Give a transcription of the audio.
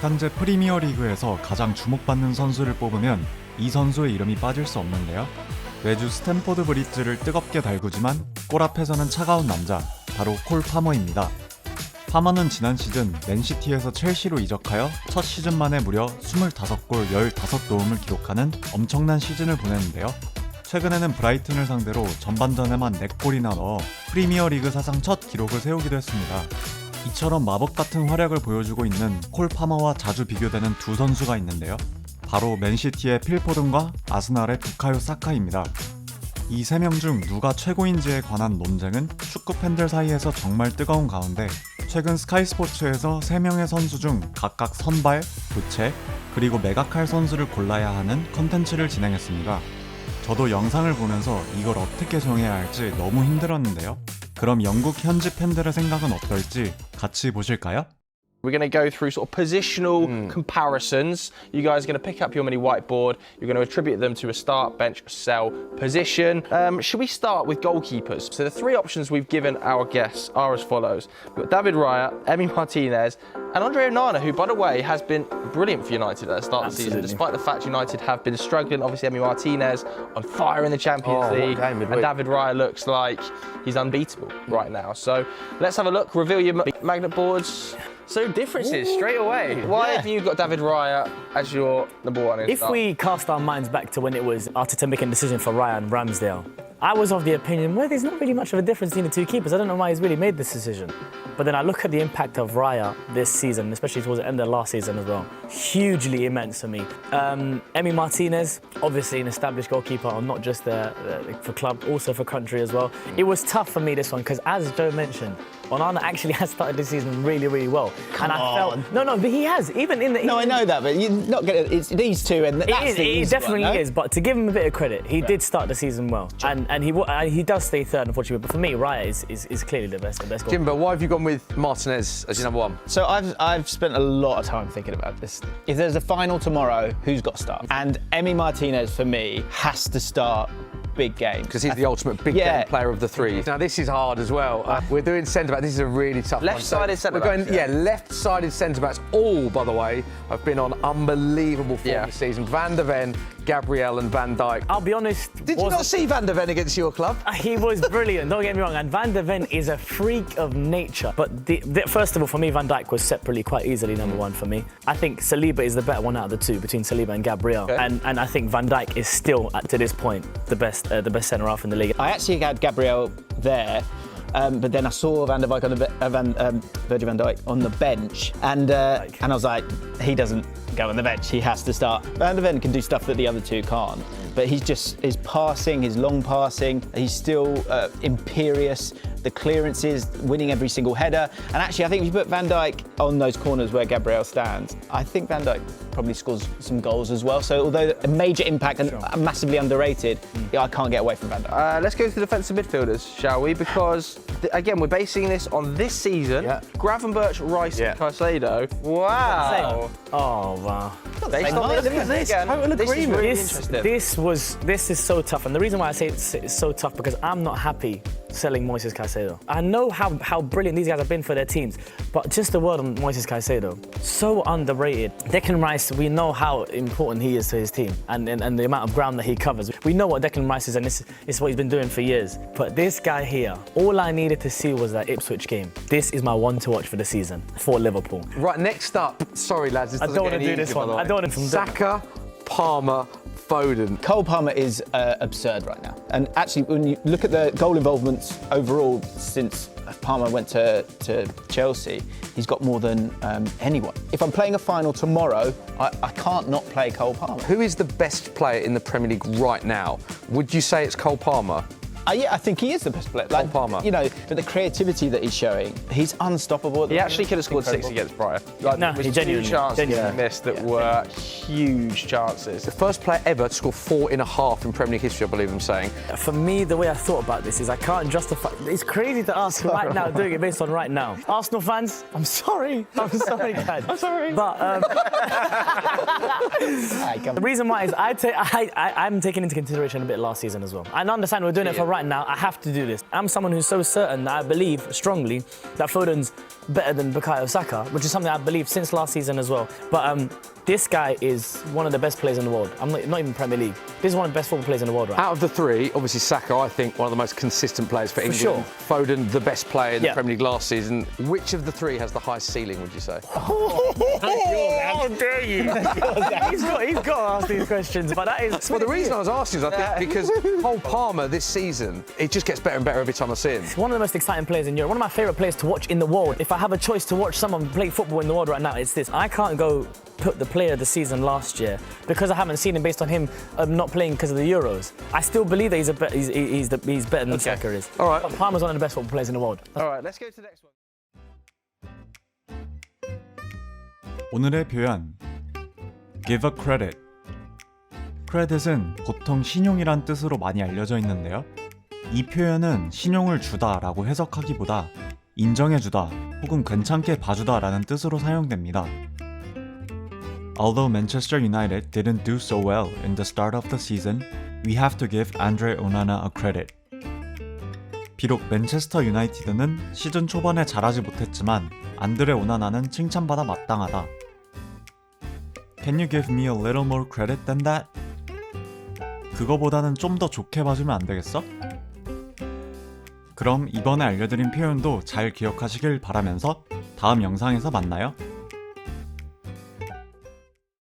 현재 프리미어리그에서 가장 주목받는 선수를 뽑으면 이 선수의 이름이 빠질 수 없는데요. 매주 스탠포드 브리지를 뜨겁게 달구지만 골 앞에서는 차가운 남자, 바로 콜 파머입니다. 파머는 지난 시즌 맨시티에서 첼시로 이적하여 첫 시즌 만에 무려 25골 15도움을 기록하는 엄청난 시즌을 보냈는데요. 최근에는 브라이튼을 상대로 전반전에만 4골이나 넣어 프리미어리그 사상 첫 기록을 세우기도 했습니다. 이처럼 마법 같은 활약을 보여주고 있는 콜 파머와 자주 비교되는 두 선수가 있는데요. 바로 맨시티의 필 포든과 아스날의 부카요 사카입니다. 이 세 명 중 누가 최고인지에 관한 논쟁은 축구 팬들 사이에서 정말 뜨거운 가운데 최근 스카이 스포츠에서 3명의 선수 중 각각 선발, 교체, 그리고 매각할 선수를 골라야 하는 컨텐츠를 진행했습니다. 저도 영상을 보면서 이걸 어떻게 정해야 할지 너무 힘들었는데요. 그럼 영국 현지 팬들의 생각은 어떨지 같이 보실까요? We're going to go through sort of positional comparisons. You guys are going to pick up your mini whiteboard. You're going to attribute them to a start, bench, sell position. Should we start with goalkeepers? So the three options we've given our guests are as follows. We've got David Raya, Emi Martinez, and Andre Onana, who, by the way, has been brilliant for United at the start of the season, despite the fact United have been struggling. Obviously, Emi Martinez on fire in the Champions League, and David Raya looks like he's unbeatable right now. So let's have a look. Reveal your magnet boards. So differences straight away. Why have you got David Raya as your number one? If we cast our minds back to when it was Arteta making a decision for Raya and Ramsdale, I was of the opinion, well, there's not really much of a difference between the two keepers. I don't know why he's really made this decision. But then I look at the impact of Raya this season, especially towards the end of last season as well. Hugely immense for me. Emi Martinez, obviously an established goalkeeper, not just for club, also for country as well. It was tough for me, this one, because as Joe mentioned, Onana actually has started this season really, really well. Come on. No, but he has. Even in the. No, I know that, but you're not going to. It's these two, and that's the easy It definitely one, no? is. But to give him a bit of credit, he did start the season well, and he does stay third, unfortunately. But for me, Raya is clearly the best goal. Jimbo, why have you gone with Martinez as your number one? So I've spent a lot of time thinking about this. If there's a final tomorrow, who's got to start? And Emi Martinez, for me, has to start big game. Because he's the ultimate big game player of the three. Now this is hard as well. We're doing centre-back. This is a really tough one. Left-sided centre-backs. Left-sided centre-backs. All, by the way, have been on unbelievable form this season. Van der Ven, Gabriel and Van Dijk. I'll be honest. Did you not see Van der Ven against your club? He was brilliant, don't get me wrong. And Van der Ven is a freak of nature. But first of all, for me, Van Dijk was separately quite easily number one for me. I think Saliba is the better one out of the two, between Saliba and Gabriel. Okay. And I think Van Dijk is still, to this point, the best centre-half in the league. I actually had Gabriel there. But then I saw Van der Beek Virgil van Dijk on the bench, and I was like, he doesn't go on the bench. He has to start. Van der Ven can do stuff that the other two can't, but his passing, his long passing, he's still imperious. The clearances, winning every single header, and actually, I think if you put Van Dijk on those corners where Gabriel stands, I think Van Dijk probably scores some goals as well. So although a major impact and massively underrated, I can't get away from Van Dijk. Let's go to the defensive midfielders, shall we? Because again, we're basing this on this season. Gravenberch, Rice, and Caicedo. Wow. Oh wow. Based on this, total agreement. This is really interesting. This is so tough, and the reason why I say it's so tough because I'm not happy selling Moises Caicedo. I know how brilliant these guys have been for their teams, but just a word on Moises Caicedo. So underrated. Declan Rice, we know how important he is to his team and the amount of ground that he covers. We know what Declan Rice is, and this is what he's been doing for years. But this guy here, all I needed to see was that Ipswich game. This is my one to watch for the season for Liverpool. Right, next up, sorry lads, this I don't want to do this one. I don't want to. Saka, Palmer, Foden. Cole Palmer is absurd right now. And actually, when you look at the goal involvements overall since Palmer went to Chelsea, he's got more than anyone. If I'm playing a final tomorrow, I can't not play Cole Palmer. Who is the best player in the Premier League right now? Would you say it's Cole Palmer? Yeah, I think he is the best player. Cole Palmer. You know, but the creativity that he's showing, he's unstoppable. He actually could have scored 6 against Brighton. No, he genuinely. Chances he missed that were huge chances. The first player ever to score 4.5 in Premier League history, I believe I'm saying. For me, the way I thought about this is I can't justify. It's crazy to ask right now, doing it based on right now. Arsenal fans, I'm sorry. I'm sorry, guys. I'm sorry. But the reason why is I'm taking into consideration a bit last season as well. I understand we're doing it for right now, I have to do this. I'm someone who's so certain that I believe strongly that Foden's better than Bukayo Saka, which is something I believe since last season as well. But this guy is one of the best players in the world. I'm not even Premier League. This is one of the best football players in the world, right? Out of the three, obviously Saka, I think, one of the most consistent players for England. sure. Foden, the best player in the Yeah. Premier League last season. Which of the three has the highest ceiling, would you say? How dare you? he's got to ask these questions, but that is... Well, the reason I was asking is I think because Cole Palmer this season, it just gets better and better every time I see him. One of the most exciting players in Europe, one of my favourite players to watch in the world. If I have a choice to watch someone play football in the world right now, it's this. I can't go put the player of the season last year because I haven't seen him based on him not playing because of the Euros. I still believe that he's better than Saka is. All right. But Palmer's one of the best football players in the world. All right, let's go to the next one. 오늘의 표현 give a credit. credit은 보통 신용이란 뜻으로 많이 알려져 있는데요. 이 표현은 신용을 주다 라고 해석하기보다 인정해주다 혹은 괜찮게 봐주다 라는 뜻으로 사용됩니다. Although Manchester United didn't do so well in the start of the season, we have to give Andre Onana a credit. 비록 맨체스터 유나이티드는 시즌 초반에 잘하지 못했지만 안드레 오나나는 칭찬받아 마땅하다. Can you give me a little more credit than that? 그거보다는 좀 더 좋게 봐주면 안 되겠어? 그럼 이번에 알려드린 표현도 잘 기억하시길 바라면서 다음 영상에서 만나요.